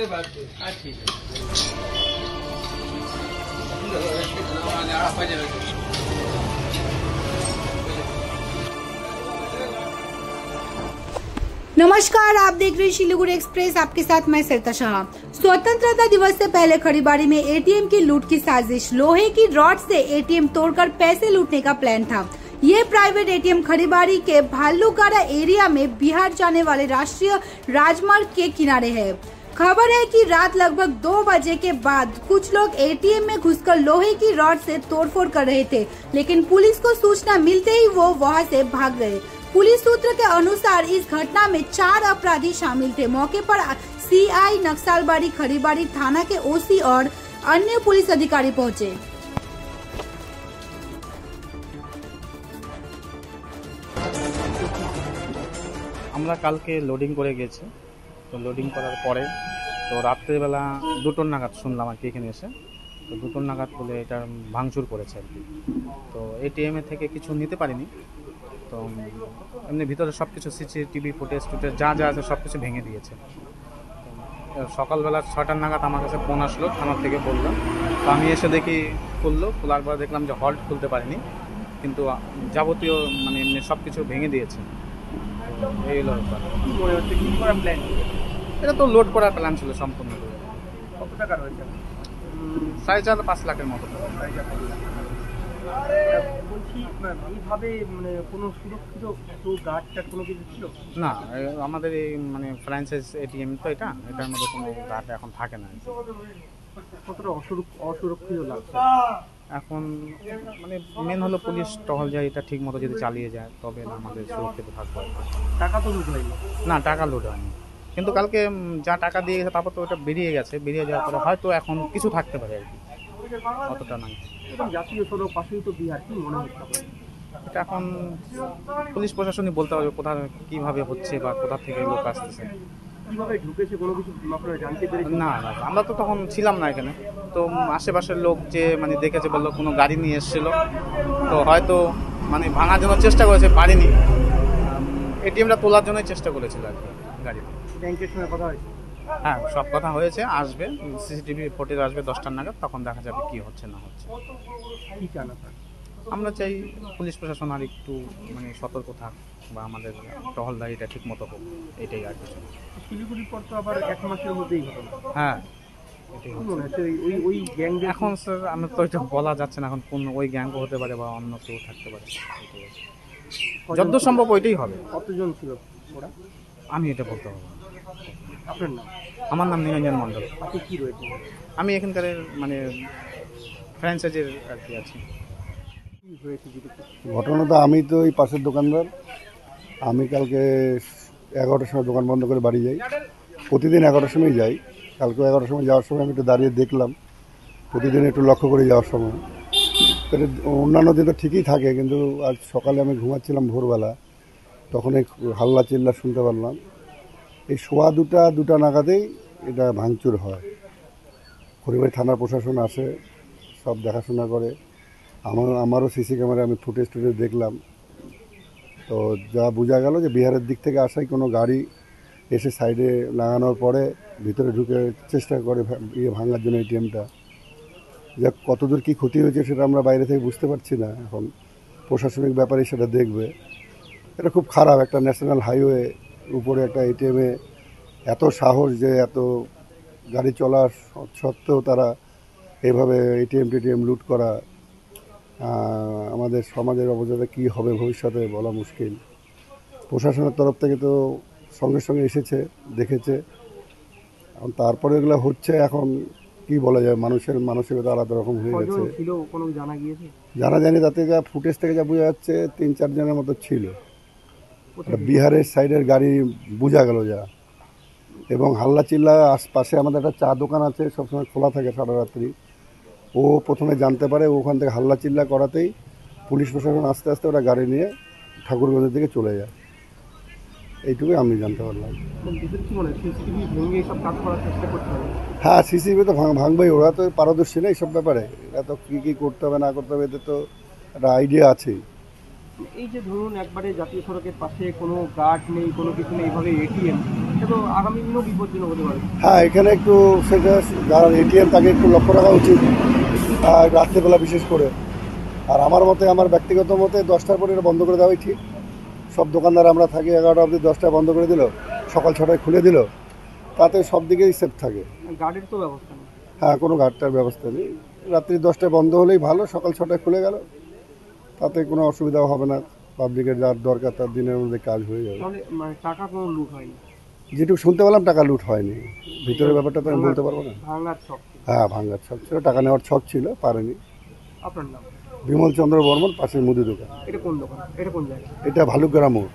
नमस्कार, आप देख रहे हैं शिलीगुड़ी एक्सप्रेस। आपके साथ मैं सरिता शाह। स्वतंत्रता दिवस से पहले खड़ीबाड़ी में एटीएम की लूट की साजिश। लोहे की रॉड से एटीएम तोड़कर पैसे लूटने का प्लान था। ये प्राइवेट एटीएम खड़ीबाड़ी के भालूकाड़ा एरिया में बिहार जाने वाले राष्ट्रीय राजमार्ग के किनारे है। खबर है कि रात लगभग 2 बजे के बाद कुछ लोग एटीएम में घुसकर लोहे की रॉड से तोड़फोड़ कर रहे थे, लेकिन पुलिस को सूचना मिलते ही वो वहां से भाग गए। पुलिस सूत्र के अनुसार इस घटना में 4 अपराधी शामिल थे। मौके पर सीआई नक्सलबाड़ी खड़ीबाड़ी थाना के ओसी और अन्य पुलिस अधिकारी पहुंचे। আমরা কালকে লোডিং করে গেছি, তো লোডিং করার পরে তো রাত্রেবেলা 2টো নাগাদ শুনলাম আর কি এখানে এসে, তো 2টো নাগাদ বলে এটা ভাঙচুর করেছে আর কি। তো এটিএমে থেকে কিছু নিতে পারিনি, তো এমনি ভিতরে সব কিছু সিসিটিভি ফুটেজ যা যা আছে সব কিছু ভেঙে দিয়েছে। সকালবেলা 6টা নাগাদ আমার কাছে ফোন আসলো, থানার থেকে বললো, তো আমি এসে দেখি খোলার পরে দেখলাম যে হল্ট খুলতে পারিনি, কিন্তু যাবতীয় মানে এমনি সব কিছু ভেঙে দিয়েছে। এই হলো ব্যাপার। এটা তো লোড করার প্ল্যান ছিল সম্পূর্ণ। কত টাকা রয়েছে? 4.5 লাখের মতো। বলছি, এইভাবে মানে কোনো সুরক্ষিত গার্ড কোনো কিছু ছিল না? আমাদের এই মানে ফ্র্যাঞ্চাইজ এটিএম তো এটার মধ্যে কোনো গার্ড এখন থাকে না। কতটা অসুরক্ষিত লাগছে এখন? মানে মেন হলো পুলিশ টহল যায়, এটা ঠিক মতো যদি চালিয়ে যায় তবে আমাদের সুরক্ষিত থাকবে। টাকা তো লুট হয়নি? না, টাকা লুট হয়নি, কিন্তু কালকে যা টাকা দিয়ে গেছে তারপর তো ওটা বেরিয়ে গেছে। বেরিয়ে যাওয়ার পরে হয়তো এখন কিছু থাকতে পারে আর কি, অতটা নাই। জাতীয় সড়ক পাশেই তো বিহার, কি মনে হচ্ছে? এটা এখন পুলিশ প্রশাসনই বলতে পারবে কোথা কীভাবে হচ্ছে বা কোথা থেকে লোক আসতেছে। কিভাবে ঢুকেছে কোনো কিছু আপনারা জানতে পেরেছেন? না, আমরা তো তখন ছিলাম না এখানে। তো আশেপাশের লোক যে মানে দেখেছে, বললো কোনো গাড়ি নিয়ে এসেছিল, তো হয়তো মানে ভাঙার জন্য চেষ্টা করেছে, পারেনি। এটিএমটা তোলার জন্যই চেষ্টা করেছিল আর কি গাড়িতে। ব্যাংকের সঙ্গে কথা হয়েছে? হ্যাঁ, সব কথা হয়েছে। আসবে সিসিটিভি ফুটেজ আসবে 10টার নাগাদ, তখন দেখা যাবে কি হচ্ছে না হচ্ছে। কি চান আপনারা? আমরা চাই পুলিশ প্রশাসন আর একটু মানে সতর্ক থাক বা আমাদের টহলদারিটা ঠিক মতো হোক, এটাই আর কিছু। শিলিগুড়ির পর তো আবার 1 মাসের মধ্যেই ঘটনা। হ্যাঁ, মনে হচ্ছে ওই গ্যাং এখন স্যার আমি তো এটা বলা যাচ্ছে না এখন কোন ওই গ্যাং হতে পারে বা অন্য কেউ থাকতে পারে। যতদূর সম্ভব ওইটাই হবে। কতজন ছিল ওরা? আমি এটা বলতে পারবো না। আপনার নাম? আমার নাম নিরঞ্জন মণ্ডল। আপনি কি রয়েছে? আমি এখানকার মানে ফ্র্যাঞ্চাইজের আর কি আছি। ঘটনাটা, আমি তো এই পাশের দোকানদার। আমি কালকে 11টার সময় দোকান বন্ধ করে বাড়ি যাই। প্রতিদিন 11টার সময় যাই। কালকে 11টার সময় যাওয়ার সময় আমি একটু দাঁড়িয়ে দেখলাম, প্রতিদিন একটু লক্ষ্য করে যাওয়ার সময়। অন্যান্য দিন তো ঠিকই থাকে, কিন্তু আজ সকালে আমি ঘুমাচ্ছিলাম ভোরবেলা, তখন এই হাল্লা চিল্লা শুনতে পারলাম। এই সোয়া 2টা নাগাদেই এটা ভাঙচুর হয়। খড়িবাড়ি থানার প্রশাসন আসে, সব দেখাশোনা করে। আমারও সিসি ক্যামেরায় আমি ফুটেজ দেখলাম। তো যা বোঝা গেল যে বিহারের দিক থেকে আসাই কোনো গাড়ি এসে সাইডে লাগানোর পরে ভিতরে ঢুকে চেষ্টা করে ভাঙার জন্য এটিএমটা। যা কতদূর কী ক্ষতি হয়েছে সেটা আমরা বাইরে থেকে বুঝতে পারছি না। এখন প্রশাসনিক ব্যাপারে সেটা দেখবে। এটা খুব খারাপ, একটা ন্যাশনাল হাইওয়ে উপরে একটা এটিএমে এত সাহস যে এত গাড়ি চলা সত্ত্বেও তারা এভাবে এটিএম লুট করা। আমাদের সমাজের অবস্থা কী হবে ভবিষ্যতে বলা মুশকিল। প্রশাসনের তরফ থেকে তো সঙ্গে সঙ্গে এসেছে, দেখেছে। এখন তারপরে এগুলো হচ্ছে, এখন কি বলা যায়, মানুষের মানসিকতা আলাদা রকম হয়ে গেছে। জানা যায়নি, তাতে যা ফুটেজ থেকে যা বোঝা যাচ্ছে 3-4 জনের মতো ছিল। বিহারের সাইডের গাড়ি বোঝা গেল যা। এবং হাল্লা চিল্লা আশপাশে আমাদের একটা চা দোকান আছে, সবসময় খোলা থাকে সারা রাত্রি। ও প্রথমে জানতে পারে, ওখান থেকে হাল্লা চিল্লা করাতেই পুলিশ প্রশাসন আস্তে আস্তে ওরা গাড়ি নিয়ে ঠাকুরগঞ্জের দিকে চলে যায়। এইটুকুই আমি জানতে পারলাম। হ্যাঁ, সিসিটিভি তো ভাঙবেই, ওরা তো পারদর্শী না এইসব ব্যাপারে। এরা তো কী করতে হবে না করতে হবে এদের তো একটা আইডিয়া আছেই। এই যে ধরুন একবারে জাতীয় সড়কের পাশে কোনো গার্ড নেই, কোনো কিছু নেই, এইভাবে এটিএম, এটা তো আগামী দিনেও বিপজ্জনক হতে পারে। হ্যাঁ, এখানে একটু সেটা যারা এটিএম তাকে একটু লক্ষ্য রাখা উচিত, আর রাত্রেবেলা বিশেষ করে। আর আমার মতে, আমার ব্যক্তিগত মতে 10টার পরে এটা বন্ধ করে দেওয়াই ঠিক। সব দোকানদার আমরা থাকি 11টা অবধি, 10টায় বন্ধ করে দিল, সকাল 6টায় খুলে দিল, তাতে সব দিকেই সেফ থাকে। গার্ডের তো ব্যবস্থা নেই। হ্যাঁ, কোনো ঘাটটার ব্যবস্থা নেই। রাত্রি 10টায় বন্ধ হলেই ভালো, সকাল 6টায় খুলে গেল, তাতে কোনো অসুবিধাও হবে না। পাবলিকের যার দরকার তার দিনের মধ্যে কাজ হয়ে যাবে। তাহলে মানে টাকা কোনো লুট হয়নি? যেটুকু শুনতে পেলাম টাকা লুট হয়নি, ভিতরের ব্যাপারটা তো আমি বলতে পারবো না। ভাঙার ছক। হ্যাঁ, ভাঙার ছক ছিল, টাকা নেওয়ার ছক ছিল, পারেনি। আপনার নাম? বিমল চন্দ্র বর্মন, পাশের মুদি দোকান। এটা কোন দোকান? এটা কোন জায়গা? এটা ভালুকগ্রাম মোড়।